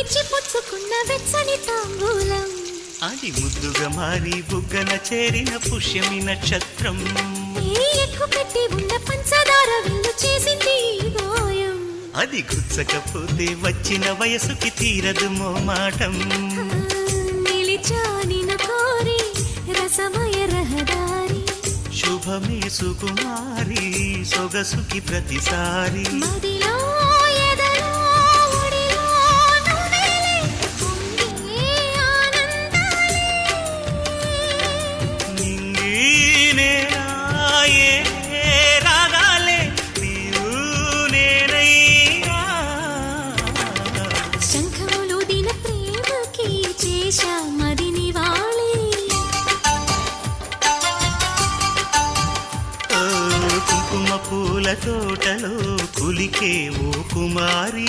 ఇచ్చి పుచ్చుకున్న వెచ్చని తాంబూలం అది ముద్దుగా మారి బుగ్గన చేరిన పుష్యమి నక్షత్రం ఎక్కు పెట్టి ఉన్న పంచదార విల్లు చేసింది గాయం అది గుచ్చకపోతే వచ్చిన వయసుకి తీరదు మోమాటం నిలిచానిన కోరి రసమయ రహదారి శుభమే సుకుమారి సొగసుకి ప్రతిసారి మదిలో ఎదలో ఒడిలో నువ్వేలే పొంగే ఆనందాలే నింగి నేరాయే రాగాలే నీవు నేనయ్యా శంఖములు దిన ప్రేమకి చేశా మదిని వాళి కుంకుమ పూల తోటలో కులికే ఓ కుమారి